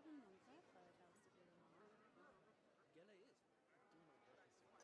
haven't known Firefly House to be the one. Gele is. Do my best to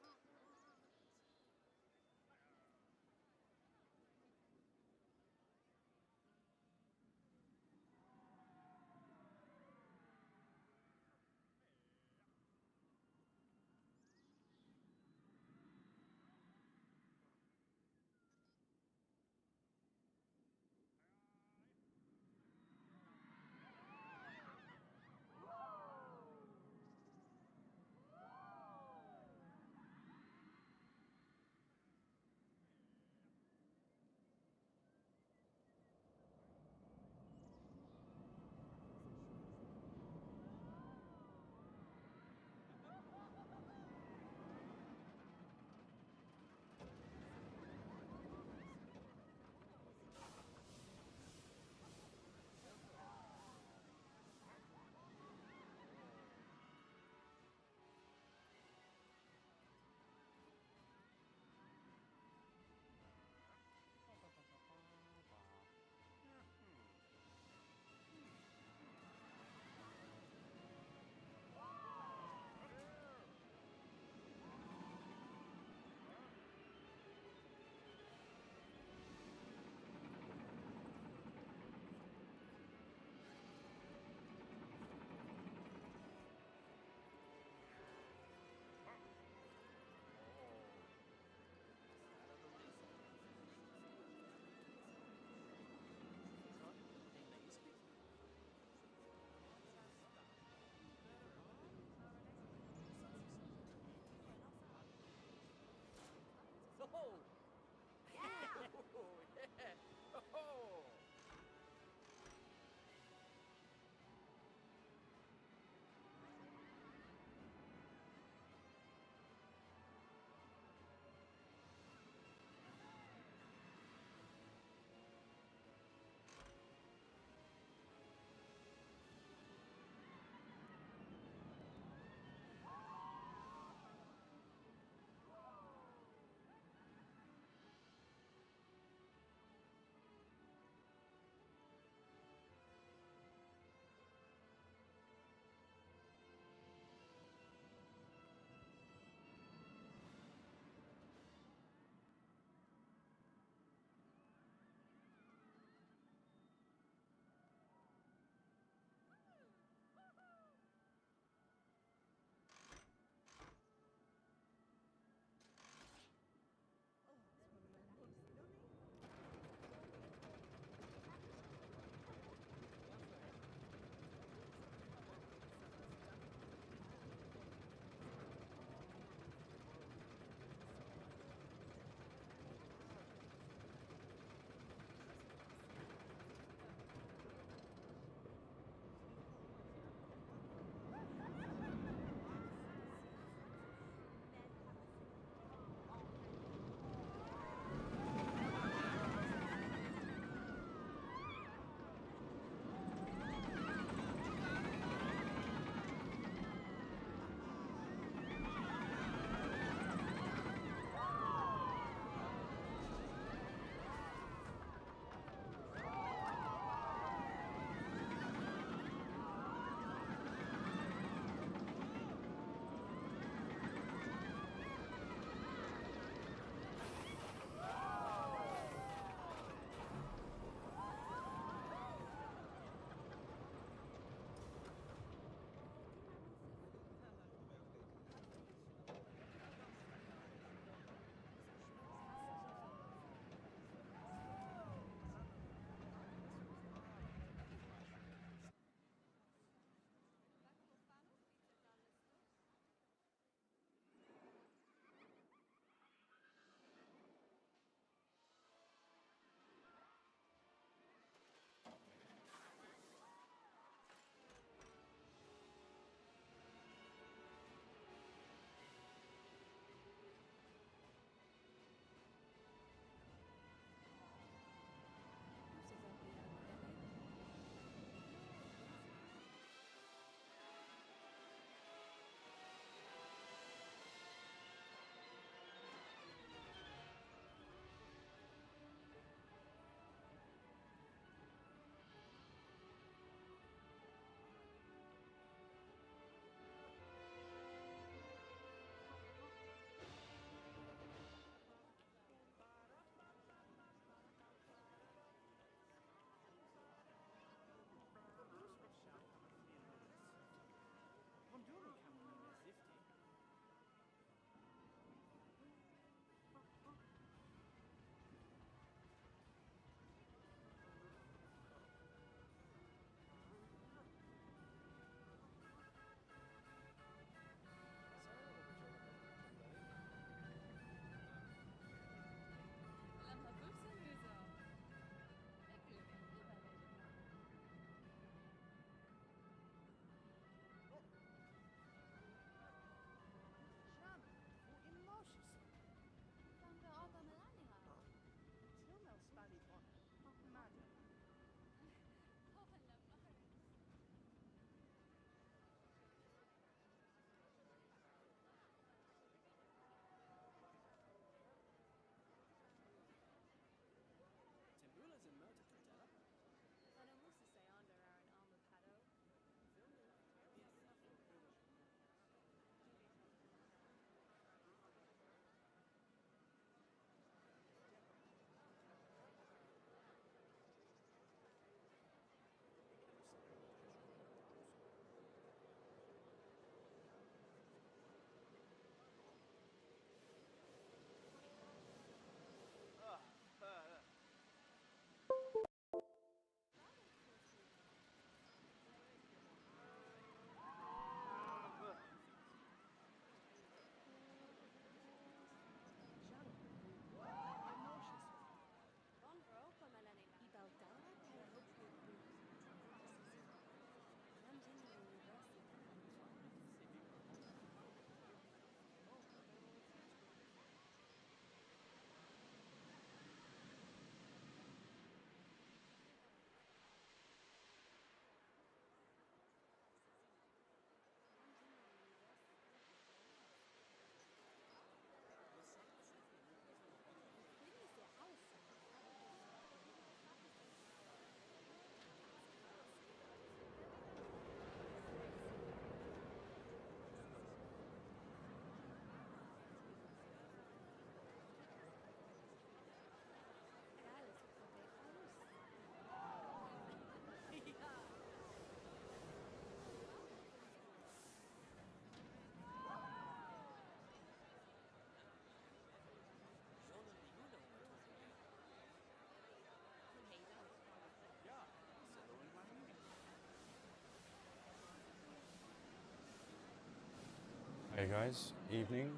Hey guys, evening.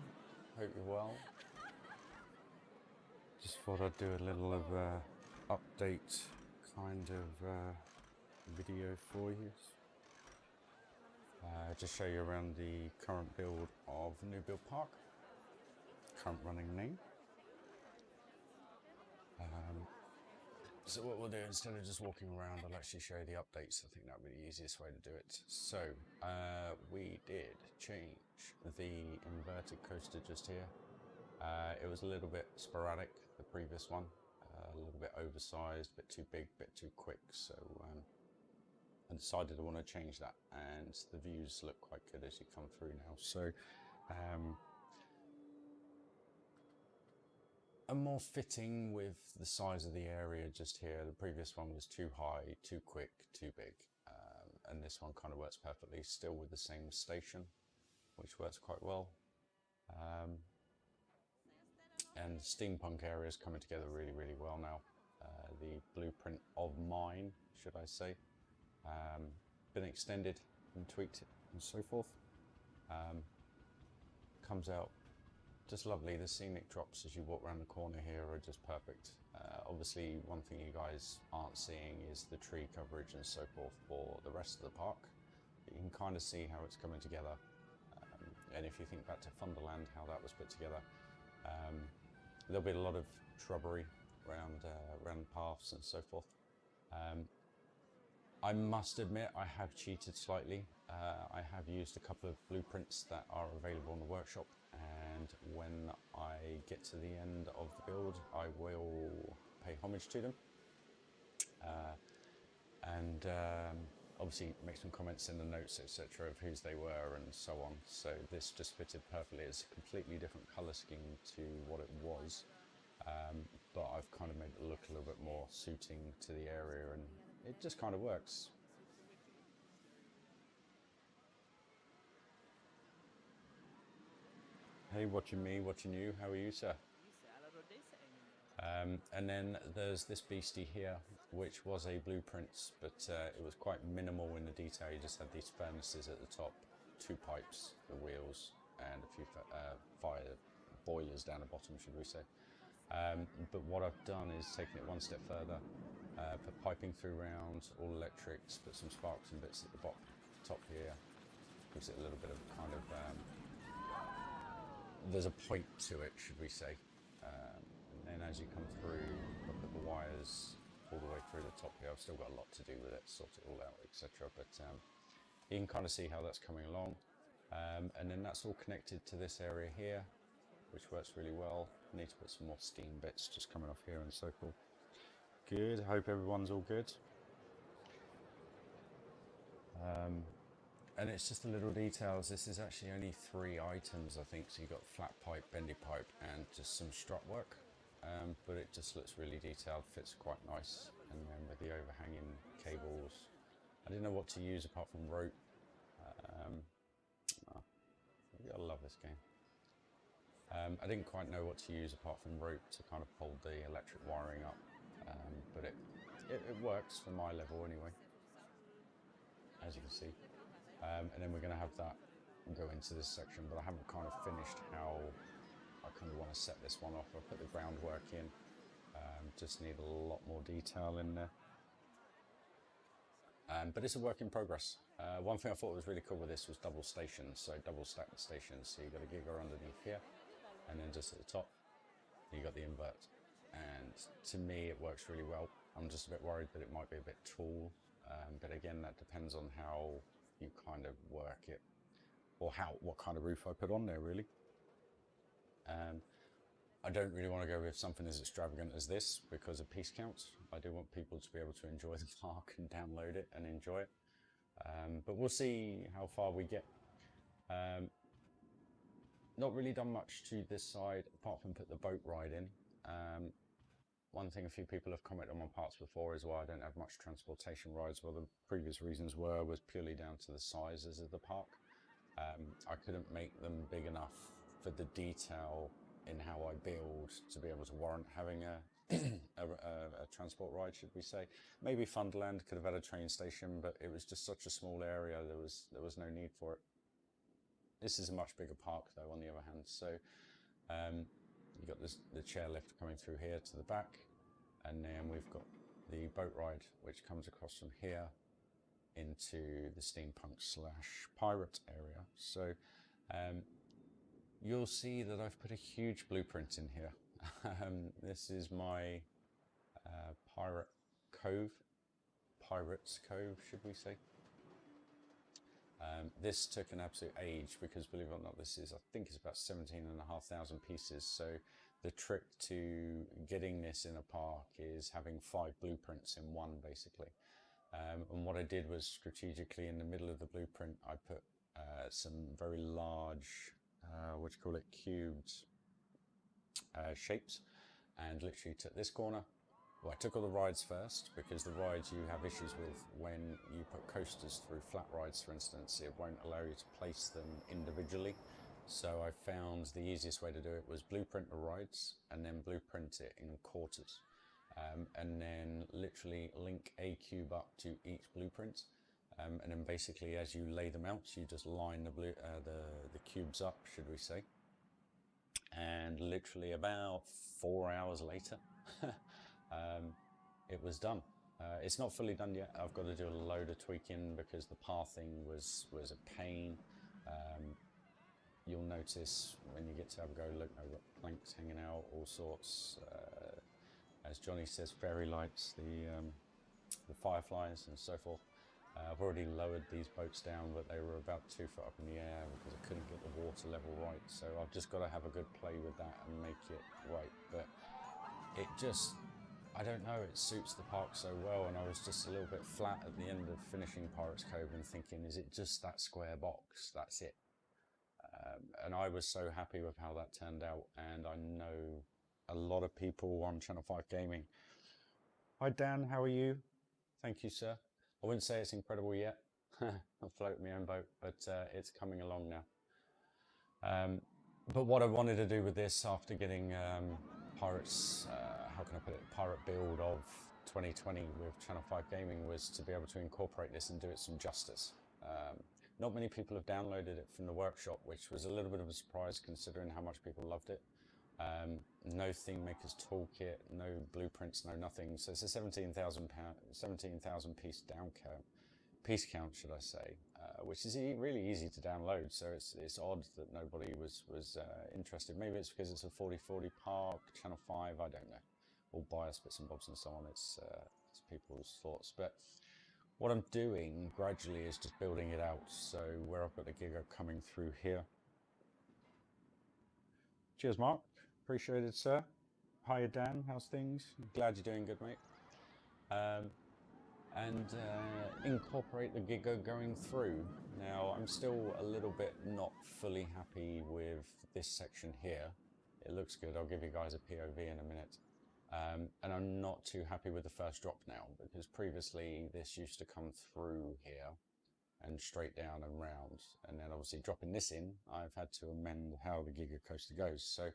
Hope you're well. Just thought I'd do a little of update kind of video for you. Just show you around the current build of the new build park. Current running name. So what we'll do, instead of just walking around, I'll actually show you the updates. I think that would be the easiest way to do it. So we did change the inverted coaster just here. It was a little bit sporadic, the previous one, a little bit oversized, a bit too big, a bit too quick, so I decided I want to change that, and the views look quite good as you come through now. So I'm more fitting with the size of the area just here. The previous one was too high, too quick, too big, and this one kind of works perfectly, still with the same station, which works quite well. And the steampunk area is coming together really, really well now. The blueprint of mine, should I say, been extended and tweaked and so forth. Comes out just lovely. The scenic drops as you walk around the corner here are just perfect. Obviously, one thing you guys aren't seeing is the tree coverage and so forth for the rest of the park. But you can kind of see how it's coming together. And if you think back to Thunderland, how that was put together, there'll be a lot of shrubbery around paths and so forth. I must admit I have cheated slightly. I have used a couple of blueprints that are available in the workshop, and when I get to the end of the build I will pay homage to them and obviously make some comments in the notes, etc., of whose they were and so on. So this just fitted perfectly. It's a completely different colour scheme to what it was, but I've kind of made it look a little bit more suiting to the area, and it just kind of works. Hey, watching me, watching you, how are you, sir? And then there's this beastie here, which was a blueprint, but it was quite minimal in the detail. You just had these furnaces at the top, 2 pipes, the wheels, and a few fire boilers down the bottom, should we say. But what I've done is taken it one step further, put piping through round, all electrics, put some sparks and bits at the top here. Gives it a little bit of kind of, there's a point to it, should we say. And then as you come through, I've put the wires all the way through the top here. I've still got a lot to do with it, sort it all out, etc. But you can kind of see how that's coming along. And then that's all connected to this area here, which works really well. I need to put some more steam bits just coming off here and so forth. Good, hope everyone's all good. And it's just the little details. This is actually only 3 items, I think. So you've got flat pipe, bendy pipe, and just some strut work. But it just looks really detailed, fits quite nice. And then with the overhanging cables, I didn't know what to use apart from rope. I love this game. I didn't quite know what to use apart from rope to kind of hold the electric wiring up, but it works for my level anyway, as you can see. And then we're going to have that go into this section, but I haven't kind of finished how I kind of want to set this one off. I'll put the groundwork in, just need a lot more detail in there. But it's a work in progress. One thing I thought was really cool with this was double stations, so double stacked stations. So you've got a gigger underneath here, and then just at the top, you got the invert. And to me, it works really well. I'm just a bit worried that it might be a bit tall, but again, that depends on how you kind of work it, or what kind of roof I put on there, really. I don't really want to go with something as extravagant as this because of piece counts. I do want people to be able to enjoy the park and download it and enjoy it. But we'll see how far we get. Not really done much to this side apart from put the boat ride in. One thing a few people have commented on my parts before is why I don't have much transportation rides. Well, the previous reasons was purely down to the sizes of the park. I couldn't make them big enough for the detail in how I build to be able to warrant having a transport ride, should we say. Maybe Thunderland could have had a train station, but it was just such a small area, there was no need for it. This is a much bigger park though, on the other hand. So you've got the chairlift coming through here to the back, and then we've got the boat ride, which comes across from here into the steampunk / pirate area. So you'll see that I've put a huge blueprint in here. This is my Pirates Cove, should we say. This took an absolute age because, believe it or not, this is, I think it's about 17,500 pieces. So the trick to getting this in a park is having 5 blueprints in one, basically. And what I did was, strategically in the middle of the blueprint, I put some very large, cubed shapes, and literally took this corner. Well, I took all the rides first, because the rides you have issues with when you put coasters through, flat rides for instance, it won't allow you to place them individually. So I found the easiest way to do it was blueprint the rides and then blueprint it in quarters. And then literally link a cube up to each blueprint. And then basically as you lay them out, you just line the cubes up, should we say. And literally about 4 hours later, it was done. It's not fully done yet. I've got to do a load of tweaking because the pathing was a pain. You'll notice when you get to have a go, look, I've got planks hanging out, all sorts. As Johnny says, fairy lights, the fireflies and so forth. I've already lowered these boats down, but they were about 2 foot up in the air because I couldn't get the water level right. So I've just got to have a good play with that and make it right. But it just, I don't know, it suits the park so well. And I was just a little bit flat at the end of finishing Pirates Cove and thinking, is it just that square box? That's it. And I was so happy with how that turned out. And I know a lot of people on Channel 5 Gaming. Hi Dan, how are you? Thank you, sir. I wouldn't say it's incredible yet. I'm floating my own boat, but it's coming along now. But what I wanted to do with this, after getting Pirates, how can I put it, Pirate Build of 2020 with Channel 5 Gaming, was to be able to incorporate this and do it some justice. Not many people have downloaded it from the workshop, which was a little bit of a surprise considering how much people loved it. No theme makers toolkit, no blueprints, no nothing. So it's a 17,000 piece piece count, should I say, which is really easy to download. So it's odd that nobody was interested. Maybe it's because it's a 40/40 park, Channel 5, I don't know. All bias bits and bobs and so on. It's people's thoughts. But what I'm doing gradually is just building it out. So where I've got the Giga coming through here. Cheers, Mark. Appreciate it, sir. Hiya, Dan. How's things? Glad you're doing good, mate. And incorporate the Giga going through. Now, I'm still a little bit not fully happy with this section here. It looks good. I'll give you guys a POV in a minute. And I'm not too happy with the first drop now, because previously this used to come through here and straight down and round. And then obviously dropping this in, I've had to amend how the Giga coaster goes. So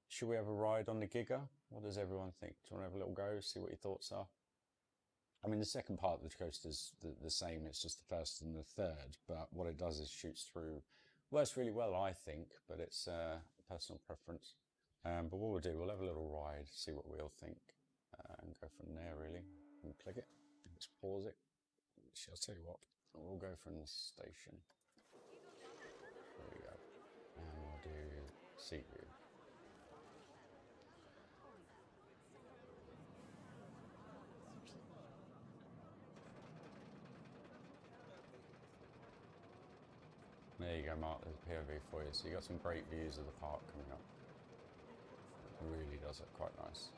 should we have a ride on the Giga? What does everyone think? Do you want to have a little go, see what your thoughts are? I mean, the second part of the coaster's the same. It's just the first and the third. But what it does is shoots through, works really well, I think, but it's a personal preference. But what we'll do, we'll have a little ride, see what we all think, and go from there, really. And click it. Let's pause it. I'll tell you what, we'll go from the station. There we go. And we'll do seat view. There you go, Mark, there's a POV for you. So you got some great views of the park coming up. It really does look quite nice.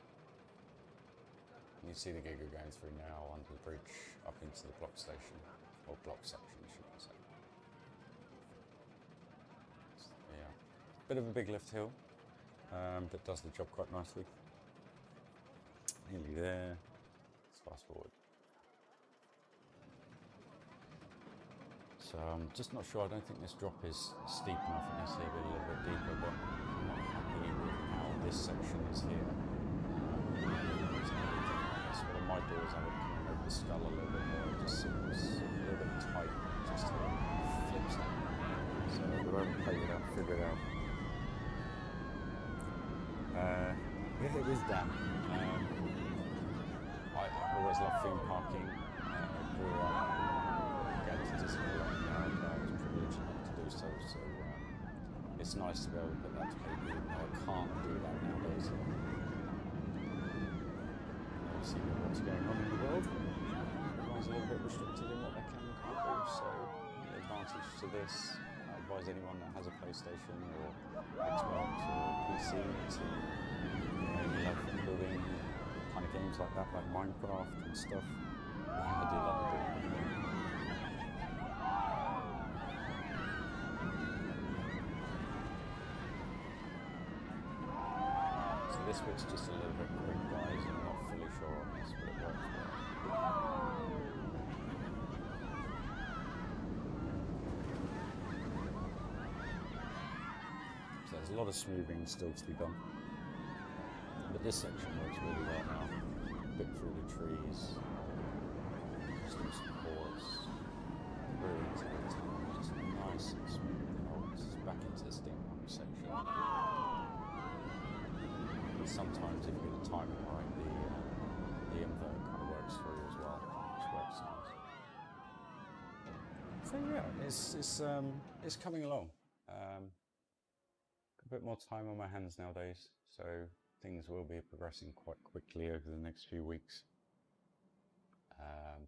You see the Giga going through now under the bridge up into the block station, or block section, should I say. Yeah, bit of a big lift hill, but does the job quite nicely. Nearly there. Let's fast forward. So I'm just not sure. I don't think this drop is steep enough. It needs to be a little bit deeper, but I'm not happy with how this section is here. So what I might do is have it coming over the skull a little bit more. It just seems a little bit tight, just how it flips down. it is Dan. I always loved theme parking. Grew up going to Disney a lot in America. I was privileged enough to do so. So it's nice to be able to put that to paper, even though I can't do that nowadays. See what's going on in the world. Everyone's a little bit restricted in what they can and can't do. So the advantage to this, I advise anyone that has a PlayStation or Xbox or PC to, you love building kind of games like that, like Minecraft and stuff. I do love doing it. So this bit's just a little bit quick, guys. I'm not fully sure on this, but it works well. So there's a lot of smoothing still to be done. But this section works really well now. Bit through the trees, some supports, through into the tunnel, just nice and smooth. Back into the steampunk section. But sometimes if you get the timing right, the invert kind of works through as well, which works nice. So yeah, it's coming along. A bit more time on my hands nowadays, so things will be progressing quite quickly over the next few weeks,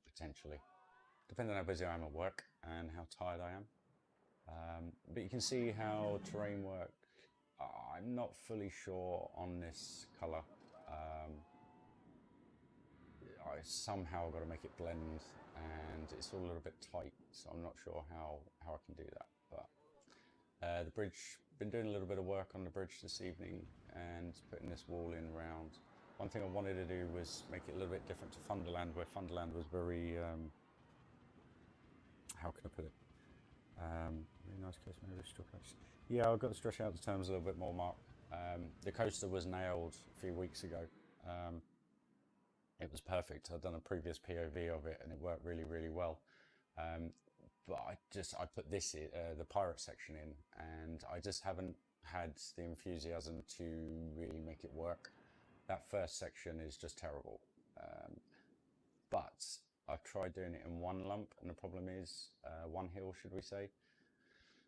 potentially, depending on how busy I am at work and how tired I am. But you can see how terrain work. I'm not fully sure on this colour. I somehow got to make it blend, and it's all a little bit tight, so I'm not sure how I can do that. But the bridge, been doing a little bit of work on the bridge this evening and putting this wall in round. One thing I wanted to do was make it a little bit different to Thunderland, where Thunderland was very, how can I put it? Really nice case yeah, I've got to stretch out the terms a little bit more, Mark. The coaster was nailed a few weeks ago. It was perfect. I'd done a previous POV of it and it worked really, really well. But I put this in, the pirate section in, and I just haven't had the enthusiasm to really make it work. That first section is just terrible. But I've tried doing it in one lump, and the problem is, one hill, should we say.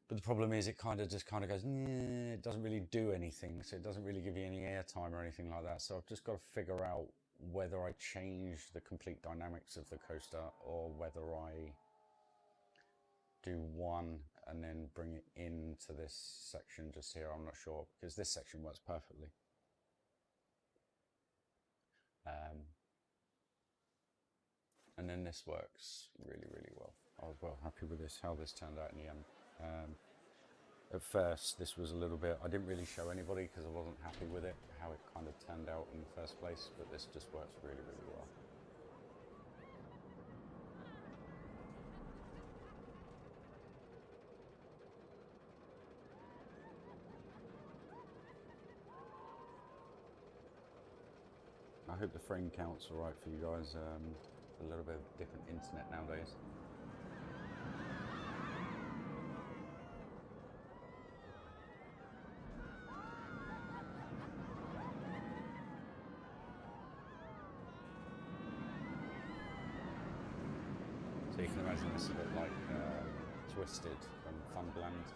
But the problem is it just kind of goes, it doesn't really do anything, so it doesn't really give you any airtime or anything like that. So I've just got to figure out whether I change the complete dynamics of the coaster or whether I do one and then bring it into this section just here. I'm not sure, because this section works perfectly. And then this works really, really well. I was well happy with this, how this turned out in the end. At first, this was a little bit, I didn't really show anybody because I wasn't happy with it, how it kind of turned out in the first place, but this just works really, really well. I hope the frame count's alright for you guys. A little bit of different internet nowadays. So you can imagine this a bit like Twisted from Thunderland,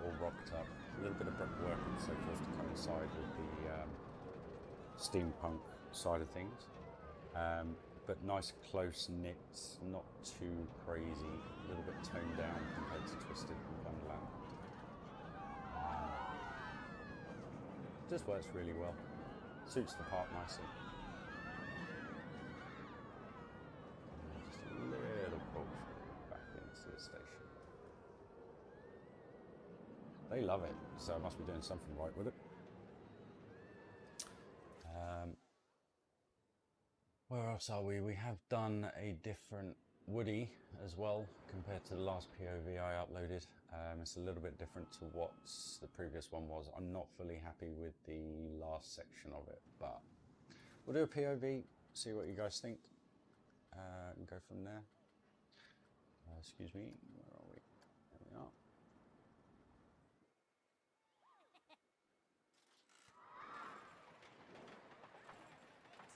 all rocked up. A little bit of brickwork and so forth to coincide with the steampunk side of things. But nice close knit, not too crazy, a little bit toned down compared to Twisted and Wonderland. Just works really well, suits the park nicely. And just a little push back into the station. They love it, so I must be doing something right with it. Where else are we? We have done a different Woody as well compared to the last POV I uploaded. It's a little bit different to what the previous one was. I'm not fully happy with the last section of it, but we'll do a POV, see what you guys think, and go from there. Excuse me, where are we? There we are.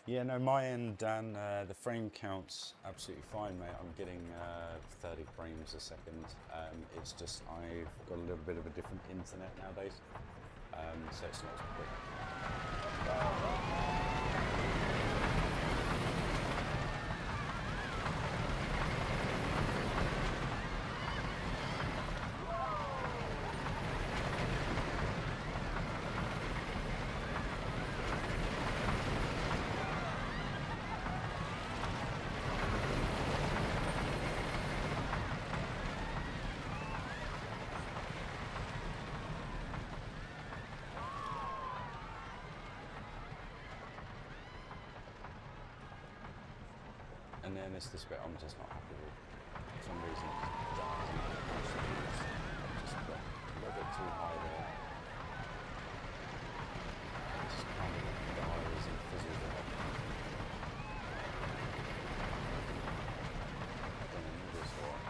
Yeah, no, my end, Dan, the frame count's absolutely fine, mate. I'm getting 30 frames a second. It's just I've got a little bit of a different internet nowadays, so it's not as quick. And then it's this bit I'm just not happy with. For some reason, it just got a little bit too high there. It just kind of dies and fizzles out. Then another sort.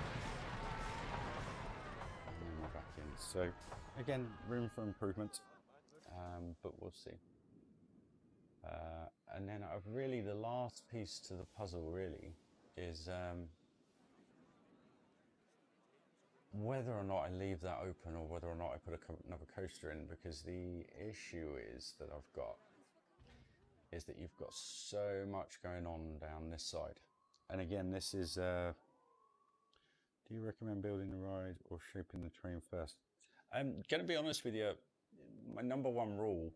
And then we're back in. So again, room for improvement, but we'll see. And then really the last piece to the puzzle really is whether or not I leave that open or whether or not I put another coaster in, because the issue is that I've got is that you've got so much going on down this side. And again, this is do you recommend building the ride or shaping the terrain first? I'm going to be honest with you, my number one rule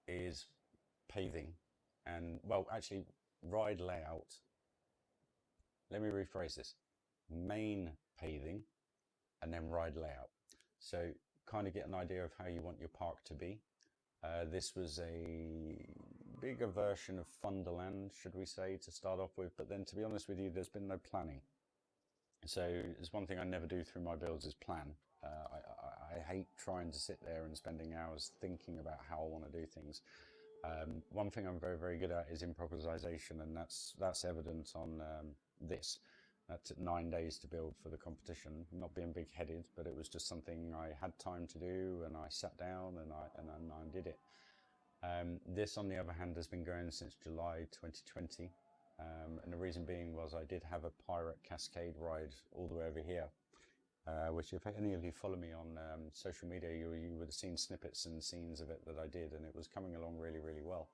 is paving. And well, actually, ride layout. Let me rephrase this: main paving, and then ride layout. So kind of get an idea of how you want your park to be. This was a bigger version of Thunderland, should we say, to start off with. But then, to be honest with you, there's been no planning. So there's one thing I never do through my builds is plan. I hate trying to sit there and spending hours thinking about how I want to do things. One thing I'm very, very good at is improvisation, and that's evident on this. That took 9 days to build for the competition. Not being big-headed, but it was just something I had time to do, and I sat down and I did it. This, on the other hand, has been going since July 2020, and the reason being was I did have a pirate cascade ride all the way over here. Which, if any of you follow me on social media, you would have seen snippets and scenes of it that I did, and it was coming along really, really well.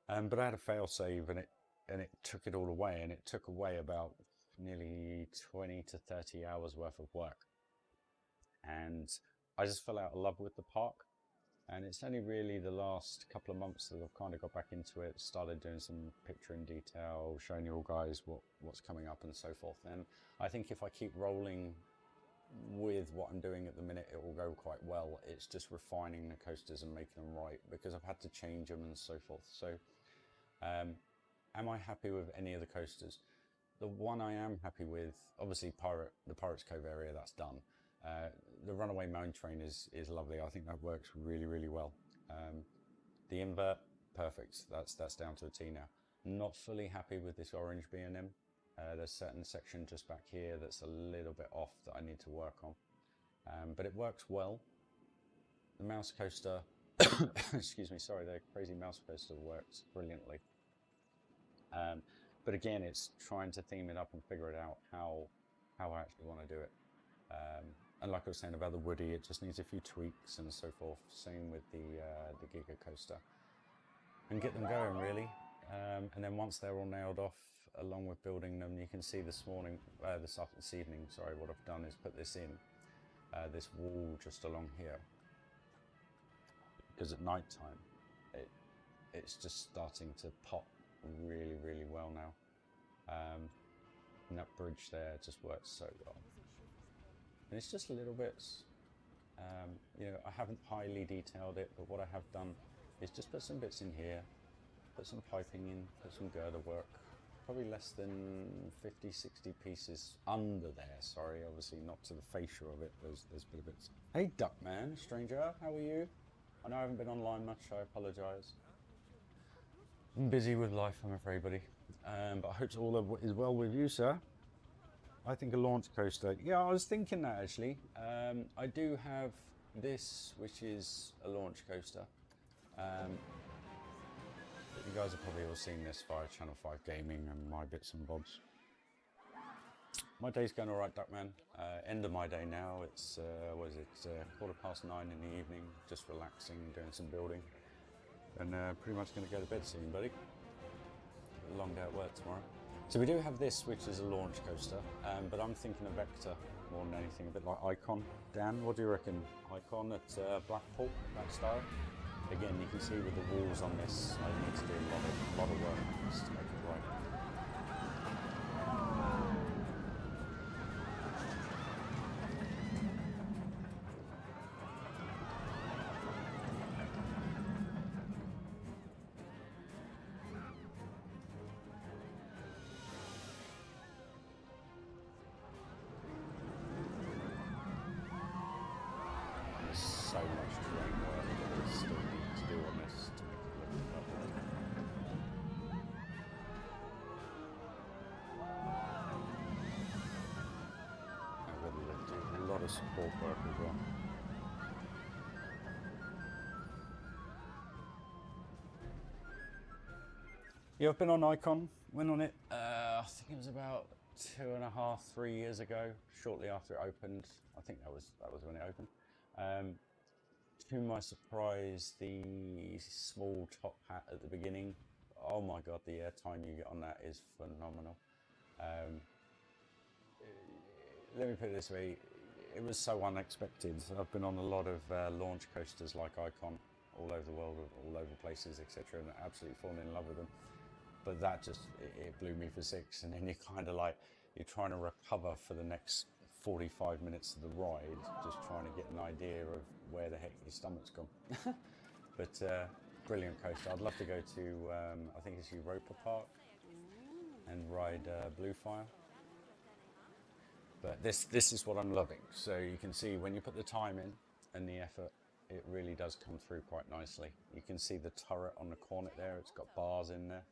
But I had a fail-save, and it took it all away, and it took away about nearly 20 to 30 hours worth of work. And I just fell out of love with the park, and it's only really the last couple of months that I've kind of got back into it, started doing some picture in detail, showing you all guys what's coming up and so forth. And I think if I keep rolling with what I'm doing at the minute, it will go quite well. It's just refining the coasters and making them right, because I've had to change them and so forth. So am I happy with any of the coasters? The one I am happy with, obviously the Pirates Cove area, that's done. The Runaway Mountain Train is lovely. I think that works really, really well. The invert, perfect. That's down to a T now. Not fully happy with this orange B&M. There's a certain section just back here that's a little bit off that I need to work on. But it works well. The mouse coaster, excuse me, sorry, the crazy mouse coaster works brilliantly. But again, it's trying to theme it up and figure it out how I actually want to do it. And like I was saying about the Woody, it just needs a few tweaks and so forth. Same with the Giga coaster. And get them going, really. And then once they're all nailed off, along with building them, you can see this evening, sorry, what I've done is put this in, this wall just along here. Because at night time, it's just starting to pop really, really well now. And that bridge there just works so well. And it's just a little bit, you know, I haven't highly detailed it, but what I have done is just put some bits in here, put some piping in, put some girder work, probably less than 50, 60 pieces under there, sorry, obviously not to the fascia of it, there's a bit of bits. Hey Duckman, stranger, how are you? I know I haven't been online much, I apologise. I'm busy with life, I'm afraid, buddy. But I hope all is well with you, sir. I think a launch coaster. Yeah, I was thinking that actually. I do have this, which is a launch coaster. But You guys have probably all seen this via Channel 5 Gaming and my bits and bobs. My day's going alright, Duckman. End of my day now. It's, 9:15 in the evening, just relaxing, doing some building. And pretty much going to go to bed soon, buddy. A long day at work tomorrow. So we do have this, which is a launch coaster, but I'm thinking of Vector more than anything, a bit like Icon. Dan, what do you reckon? Icon at Blackpool, that style? Again, you can see with the walls on this, I need to do a lot of work just to make it right. So much terrain work that we still need to do on this to make it look lovely. I've got to do a lot of support work as well. Yeah, I've been on Icon, went on it, I think it was about 2.5, 3 years ago, shortly after it opened. I think that was when it opened. To my surprise, the small top hat at the beginning, oh my god, the airtime you get on that is phenomenal. Let me put it this way, it was so unexpected. I've been on a lot of launch coasters like Icon all over the world, all over places, etc., and absolutely fallen in love with them. But that just, it blew me for six, and then you're kind of like, you're trying to recover for the next 45 minutes of the ride, just trying to get an idea of where the heck your stomach's gone. But brilliant coaster. I'd love to go to, I think it's Europa Park, and ride Bluefire. But this is what I'm loving. So you can see when you put the time in and the effort, it really does come through quite nicely. You can see the turret on the corner there, it's got bars in there.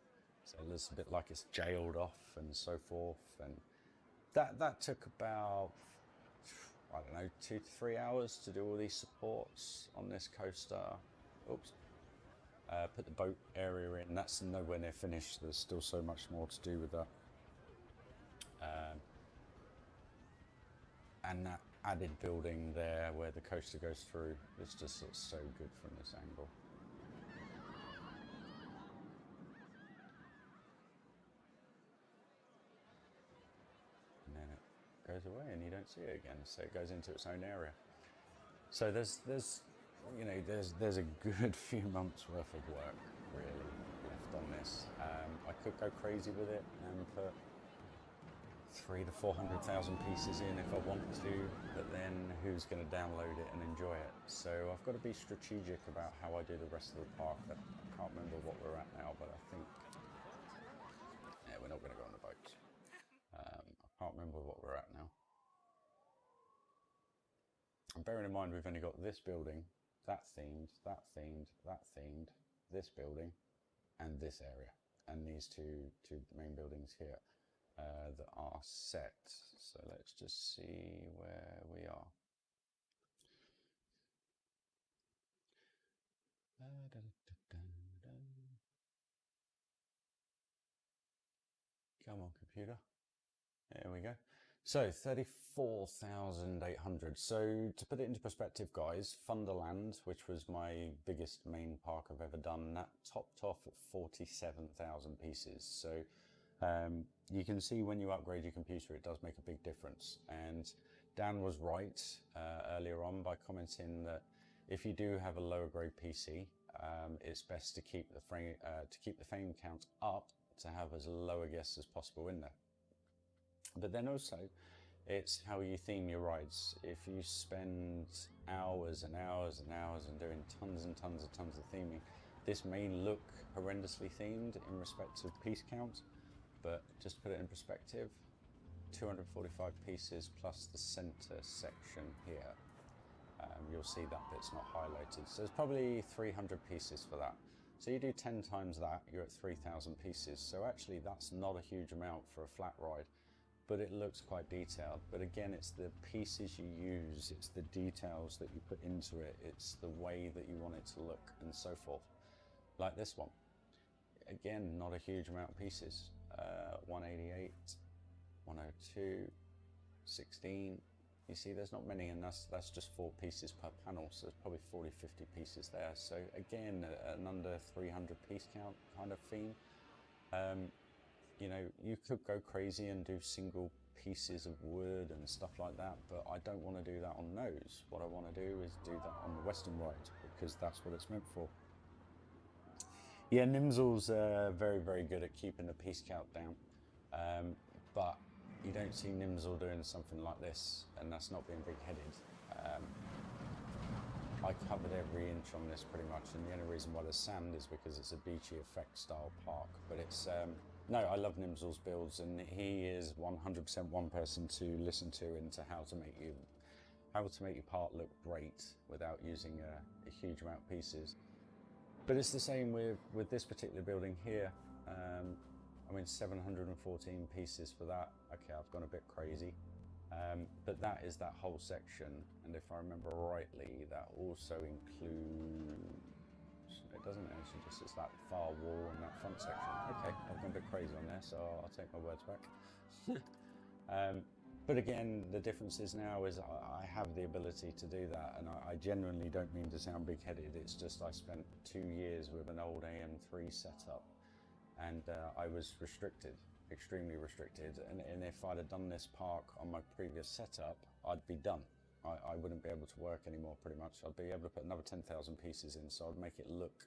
So it looks a bit like it's jailed off and so forth. And that took about, I don't know, 2 to 3 hours to do all these supports on this coaster. Oops. Put the boat area in. That's nowhere near finished. There's still so much more to do with that. And that added building there where the coaster goes through, it's just looks so good from this angle. And then it goes away and you don't see it again, so it goes into its own area. So there's you know, there's a good few months worth of work really left on this. I could go crazy with it and put 300,000 to 400,000 pieces in if I want to, but then who's going to download it and enjoy it? So I've got to be strategic about how I do the rest of the park. I can't remember what we're at now, but I think, yeah, we're not going to go on the boats. I can't remember what we're at now. And bearing in mind we've only got this building, that themed, that themed, that themed, this building, and this area, and these two main buildings here. That are set. So let's just see where we are. Come on, computer. There we go. So 34,800. So to put it into perspective, guys, Thunderland, which was my biggest main park I've ever done, that topped off at 47,000 pieces. So you can see when you upgrade your computer, it does make a big difference. And Dan was right earlier on by commenting that if you do have a lower grade PC, it's best to keep the frame count up to have as low a guess as possible in there. But then also, it's how you theme your rides. If you spend hours and hours and hours and doing tons and tons and tons of theming, this may look horrendously themed in respect to piece count. But just to put it in perspective, 245 pieces plus the center section here. You'll see that bit's not highlighted. So there's probably 300 pieces for that. So you do 10 times that, you're at 3,000 pieces. So actually that's not a huge amount for a flat ride, but it looks quite detailed. But again, it's the pieces you use, it's the details that you put into it, it's the way that you want it to look and so forth. Like this one. again, not a huge amount of pieces. 188, 102, 16. You see, there's not many, and that's just 4 pieces per panel, so there's probably 40, 50 pieces there. So again, an under 300 piece count kind of theme. You know, you could go crazy and do single pieces of wood and stuff like that, but I don't want to do that on those. What I want to do is do that on the Western ride, because that's what it's meant for. Yeah, Nimzal's very, very good at keeping the piece count down, but you don't see Nimzal doing something like this, and that's not being big-headed. I covered every inch on this pretty much, and the only reason why there's sand is because it's a beachy effect style park. But it's no, I love Nimzal's builds, and he is 100% one person to listen to into how to make your part look great without using a huge amount of pieces. But it's the same with this particular building here. I mean, 714 pieces for that. Okay, I've gone a bit crazy. But that is that whole section, and if I remember rightly, that also includes, it doesn't actually, just it's that far wall and that front section. Okay, I've gone a bit crazy on there, so I'll take my words back. But again, the difference is now is I have the ability to do that, and I genuinely don't mean to sound big-headed. It's just I spent 2 years with an old AM3 setup, and I was restricted, extremely restricted. And if I'd have done this park on my previous setup, I'd be done. I wouldn't be able to work anymore, pretty much. I'd be able to put another 10,000 pieces in, so I'd make it look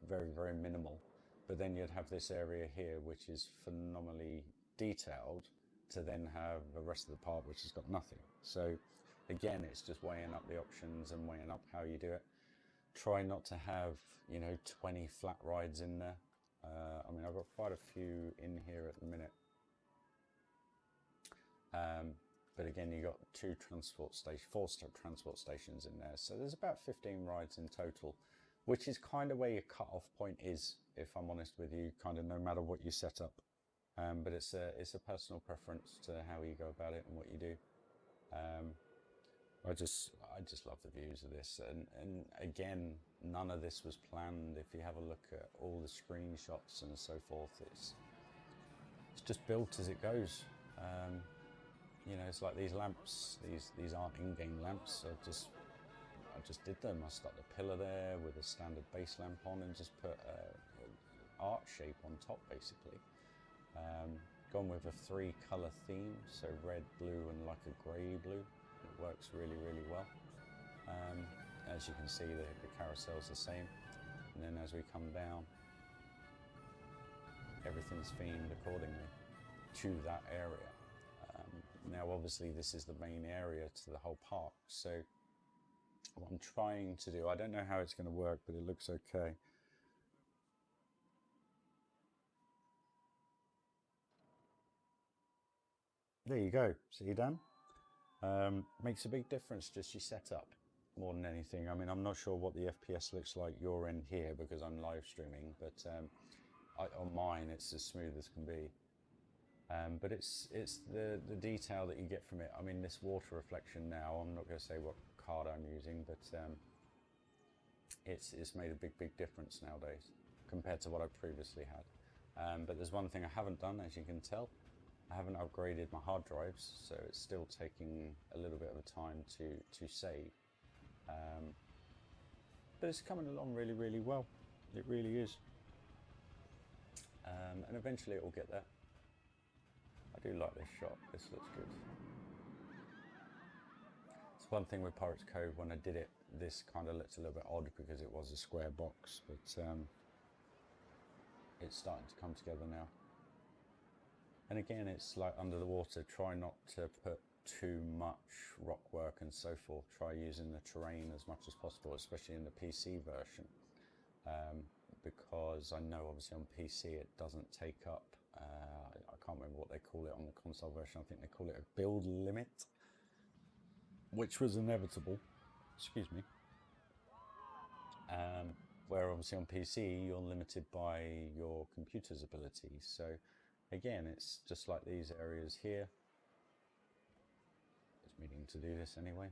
very, very minimal. But then you'd have this area here, which is phenomenally detailed, to then have the rest of the park which has got nothing. So again, it's just weighing up the options and weighing up how you do it. Try not to have, you know, 20 flat rides in there. I mean, I've got quite a few in here at the minute. But again, you've got 4 transport stations in there. So there's about 15 rides in total, which is kind of where your cut-off point is, if I'm honest with you, kind of no matter what you set up. But it's a personal preference to how you go about it and what you do. I just love the views of this, and again, none of this was planned. If you have a look at all the screenshots and so forth, it's just built as it goes. You know, it's like these lamps. These aren't in-game lamps. I just did them. I stuck the pillar there with a standard base lamp on, and just put art shape on top, basically. Gone with a 3-color theme, so red, blue, and like a grey blue. It works really, really well. As you can see, the carousel's the same, and then as we come down, everything's themed accordingly to that area. Now, obviously, this is the main area to the whole park, so what I'm trying to do, I don't know how it's going to work, but it looks okay. There you go. See, you done? Makes a big difference, just your setup, more than anything. I mean, I'm not sure what the FPS looks like your end here because I'm live streaming, but on mine it's as smooth as can be. But it's the detail that you get from it. I mean, this water reflection now, I'm not going to say what card I'm using, but it's made a big difference nowadays compared to what I previously had. But there's one thing I haven't done, as you can tell. I haven't upgraded my hard drives, so it's still taking a little bit of a time to save. But it's coming along really, really well. It really is. And eventually it will get there. I do like this shot. This looks good. It's one thing with Pirates Cove, when I did it, this kind of looked a little bit odd because it was a square box, but it's starting to come together now. And again, it's like under the water, try not to put too much rock work and so forth. Try using the terrain as much as possible, especially in the PC version. Because I know obviously on PC it doesn't take up, I can't remember what they call it on the console version. I think they call it a build limit, which was inevitable. Excuse me. Where obviously on PC you're limited by your computer's ability. So again, it's just like these areas here. It's meaning to do this anyway.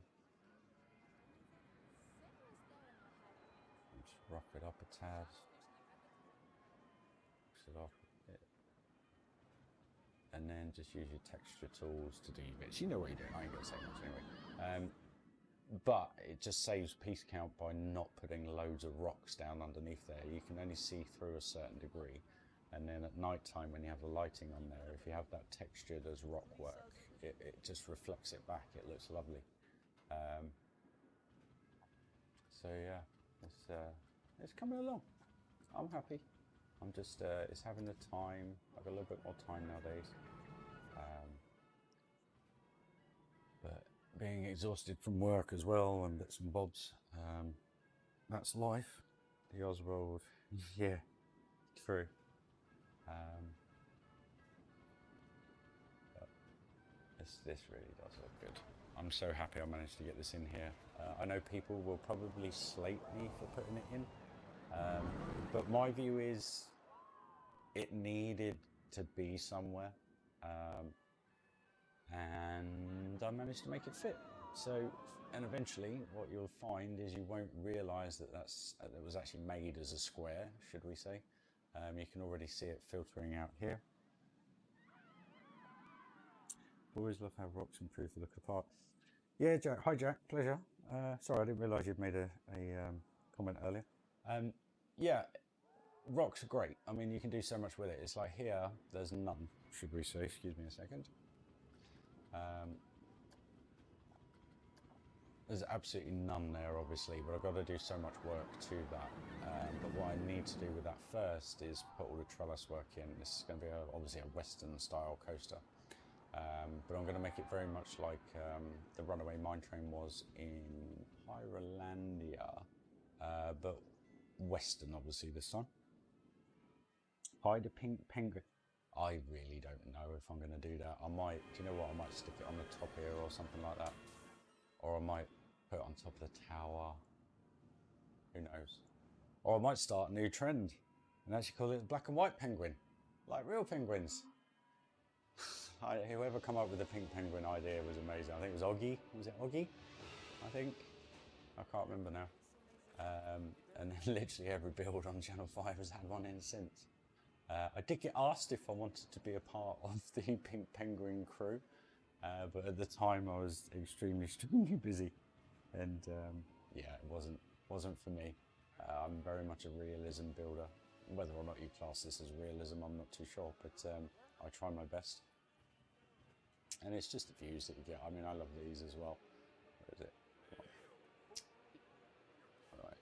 Just rough it up a tad. it off. And then just use your texture tools to do your bits. You know what you're doing, I ain't gonna say much anyway. But it just saves piece count by not putting loads of rocks down underneath there. You can only see through a certain degree. And then at night time when you have the lighting on there, if you have that textured as rock work, it just reflects it back. It looks lovely. So yeah, it's coming along. I'm happy. I'm just, it's having the time. I've got a little bit more time nowadays. But being exhausted from work as well and bits and bobs, that's life. The Oswald, yeah, true. But this really does look good. I'm so happy I managed to get this in here. I know people will probably slate me for putting it in, but my view is it needed to be somewhere, and I managed to make it fit. So, and eventually what you'll find is you won't realise that that was actually made as a square, should we say. You can already see it filtering out here. Always love how rocks improve the look of the park. Yeah, Jack. Hi, Jack. Pleasure. Sorry, I didn't realise you'd made a comment earlier. Yeah, rocks are great. I mean, you can do so much with it. It's like here, there's none, should we say. Excuse me a second. There's absolutely none there, obviously, but I've got to do so much work to that. But what I need to do with that first is put all the trellis work in. This is going to be obviously a Western style coaster. But I'm going to make it very much like the Runaway Mine Train was in Pyrolandia, but Western obviously this time. Hi, the pink penguin. I really don't know if I'm going to do that. I might, do you know what, I might stick it on the top here or something like that. Or I might put it on top of the tower. Who knows? Or I might start a new trend and actually call it black and white penguin, like real penguins. Whoever come up with the pink penguin idea was amazing. I think it was Oggy. Was it Oggy? I think. I can't remember now. And then literally every build on Channel 5 has had one in since. I did get asked if I wanted to be a part of the Pink Penguin crew, but at the time I was extremely busy, and yeah, it wasn't for me. I'm very much a realism builder. Whether or not you class this as realism, I'm not too sure, but I try my best. And it's just the views that you get. I mean, I love these as well. Where is it? Right.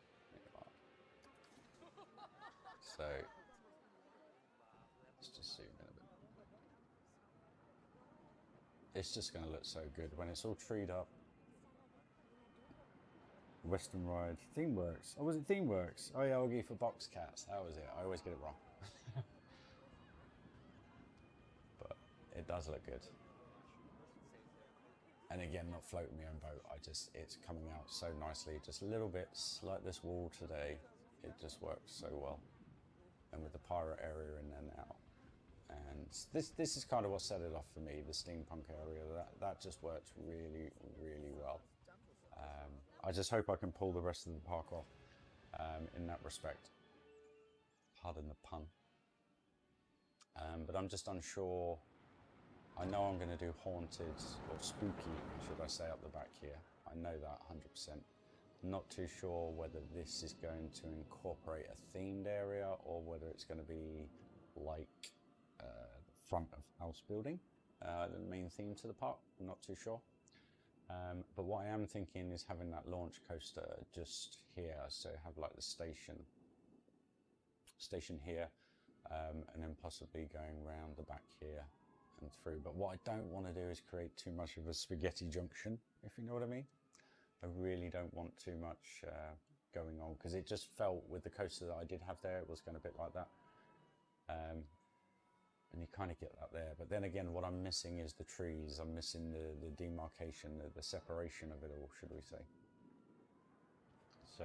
So, let's just zoom in a bit. It's just going to look so good when it's all treed up. Western Ride. ThemeWorks. Oh, was it ThemeWorks? Oh yeah, Oggy for Box Cats. That was it. I always get it wrong. But it does look good. And again, not floating my own boat. It's coming out so nicely. Just little bits like this wall today. It just works so well. And with the pirate area in there now. And this is kind of what set it off for me, the steampunk area. That just works really, really well. I just hope I can pull the rest of the park off in that respect. Pardon the pun. But I'm just unsure. I know I'm going to do haunted or spooky, should I say, up the back here. I know that 100%. Not too sure whether this is going to incorporate a themed area or whether it's going to be like the front of house building, the main theme to the park. I'm not too sure. But what I am thinking is having that launch coaster just here, so have like the station here, and then possibly going round the back here and through. But what I don't want to do is create too much of a spaghetti junction, if you know what I mean. I really don't want too much going on, because it just felt with the coaster that I did have there, it was going a bit like that. And you kind of get that there. But then again, what I'm missing is the trees. I'm missing the demarcation, the separation of it all, should we say. So,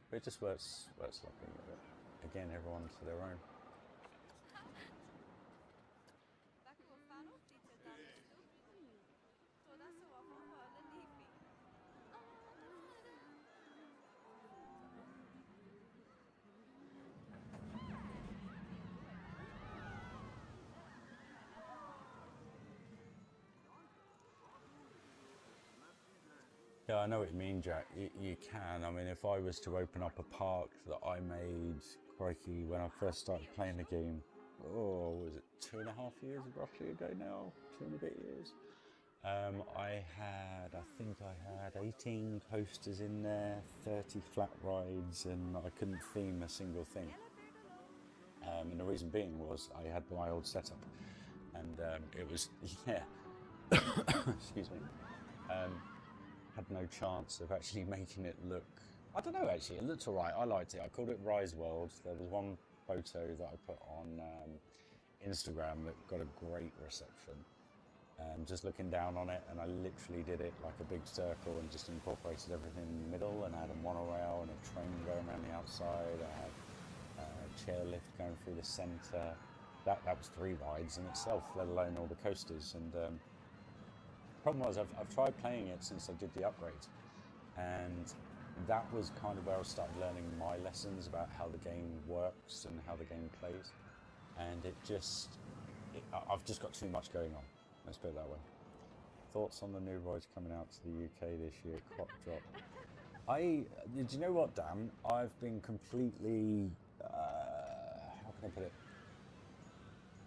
but it just works looking at it. Again, everyone to their own. Yeah, I know what you mean, Jack. You can. I mean, if I was to open up a park that I made, crikey, when I first started playing the game, oh, was it 2.5 years roughly ago now? 2 and a bit years. I think I had 18 coasters in there, 30 flat rides, and I couldn't theme a single thing. And the reason being was I had my old setup, and it was, yeah, excuse me, had no chance of actually making it look, I don't know actually, it looked alright, I liked it. I called it Rise World. There was one photo that I put on Instagram that got a great reception. Just looking down on it, and I literally did it like a big circle and just incorporated everything in the middle, and I had a monorail and a train going around the outside. I had a chairlift going through the centre. That was 3 rides in itself, let alone all the coasters. And problem was I've tried playing it since I did the upgrade, and that was kind of where I started learning my lessons about how the game works and how the game plays. And I've just got too much going on. Let's put it that way. Thoughts on the new rides coming out to the UK this year? Crop drop. Did you know what, Dan? I've been completely, how can I put it?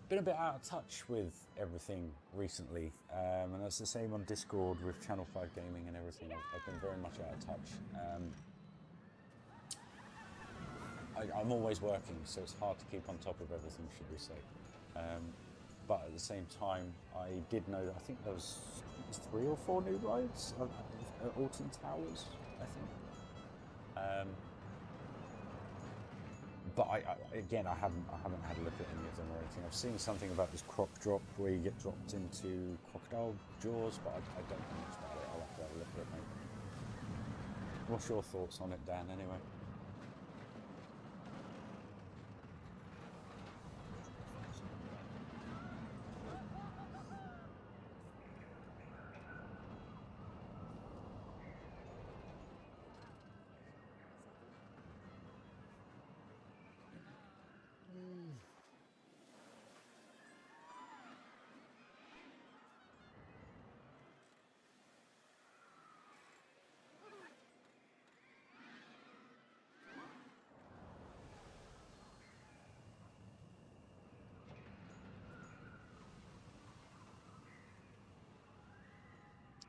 Been a bit out of touch with everything recently, and that's the same on Discord with Channel 5 Gaming and everything. I've been very much out of touch. I'm always working, so it's hard to keep on top of everything, should we say. But at the same time, I did know that I think there was 3 or 4 new rides at Alton Towers, I think. But again, I haven't had a look at any of them or anything. I've seen something about this crop drop where you get dropped into crocodile jaws, but I don't know much about it. I'll have to have a look at it, mate. What's your thoughts on it, Dan, anyway?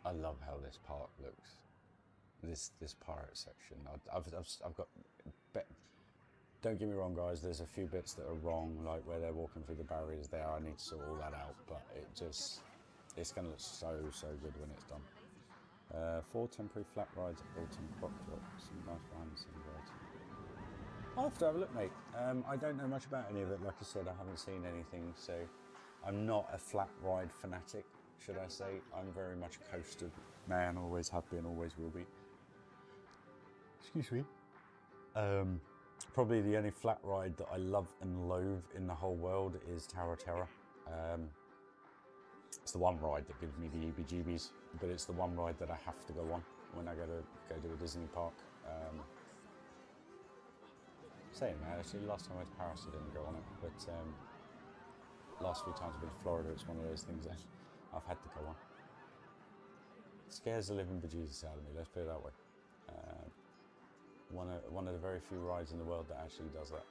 I love how this park looks. This pirate section. I've got. Don't get me wrong, guys. There's a few bits that are wrong, like where they're walking through the barriers there. I need to sort all that out, but it's going to look so good when it's done. 4 temporary flat rides at Alton Crop Drop. Some nice behind the scenes writing. I'll have to have a look, mate. I don't know much about any of it. Like I said, I haven't seen anything, so I'm not a flat ride fanatic, should I say. I'm very much a coaster man, always have been, always will be. Excuse me. Probably the only flat ride that I love and loathe in the whole world is Tower of Terror. It's the one ride that gives me the EBGBs, but it's the one ride that I have to go on when I go to a Disney park. Saying that, actually, last time I went to Paris I didn't go on it, but last few times I've been to Florida, it's one of those things that I've had to go on. It scares the living bejesus out of me, let's put it that way. One of the very few rides in the world that actually does that.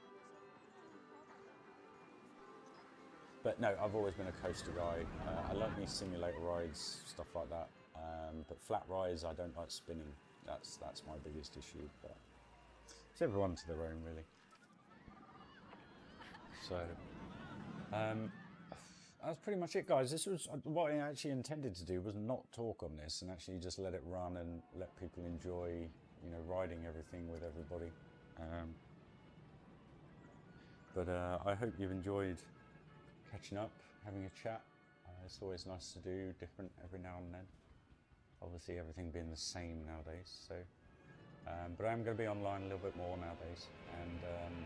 But no, I've always been a coaster guy. I like me simulator rides, stuff like that. But flat rides, I don't like spinning. That's my biggest issue. But it's everyone to their own, really. So that's pretty much it, guys. This was what I actually intended to do, was not talk on this and actually just let it run and let people enjoy, you know, riding everything with everybody. But I hope you've enjoyed catching up, having a chat. It's always nice to do different every now and then. Obviously, everything being the same nowadays. So, but I'm going to be online a little bit more nowadays, and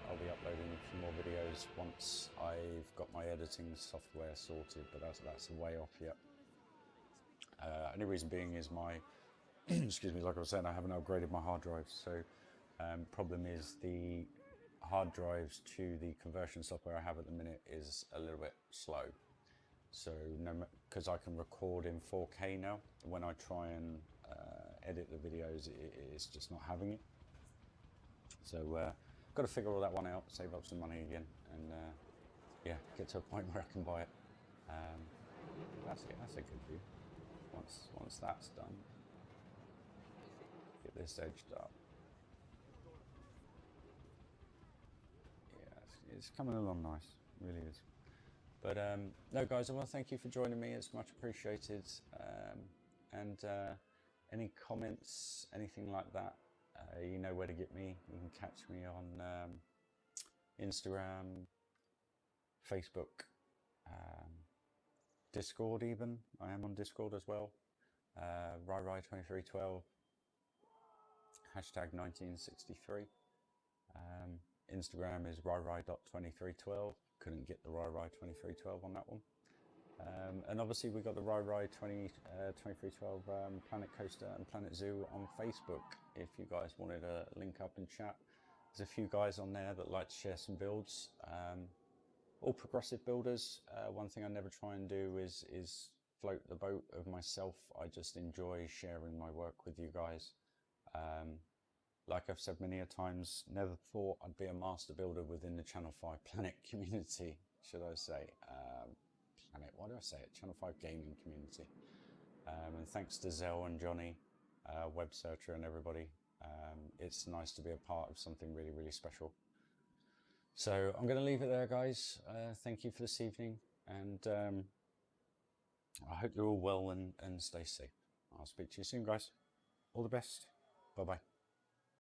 I'll be uploading a few more videos once I've got my editing software sorted. But that's a way off yet. Only reason being is my excuse me, like I was saying, I haven't upgraded my hard drives. So, problem is the hard drives to the conversion software I have at the minute is a little bit slow. So because I can record in 4K now, when I try and edit the videos, it's just not having it. So got to figure all that one out, save up some money again, and yeah, get to a point where I can buy it. That's a good view. Once that's done, get this edged up. Yeah, it's coming along nice, really is. But no, guys, I want to thank you for joining me. It's much appreciated. And any comments, anything like that, you know where to get me. You can catch me on Instagram, Facebook, Discord even. I am on Discord as well. RyRy2312, hashtag 1963. Instagram is ryry.2312. Couldn't get the RyRy2312 on that one. And obviously we've got the RyRy2312 Planet Coaster and Planet Zoo on Facebook. If you guys wanted to link up and chat, there's a few guys on there that like to share some builds. All progressive builders. One thing I never try and do is float the boat of myself. I just enjoy sharing my work with you guys. Like I've said many a times, never thought I'd be a master builder within the Channel 5 Planet community, should I say. Why do I say it? Channel 5 gaming community. And thanks to Zell and Johnny, Web Searcher and everybody. It's nice to be a part of something really, really special. So I'm going to leave it there, guys. Thank you for this evening. And I hope you're all well and stay safe. I'll speak to you soon, guys. All the best. Bye-bye.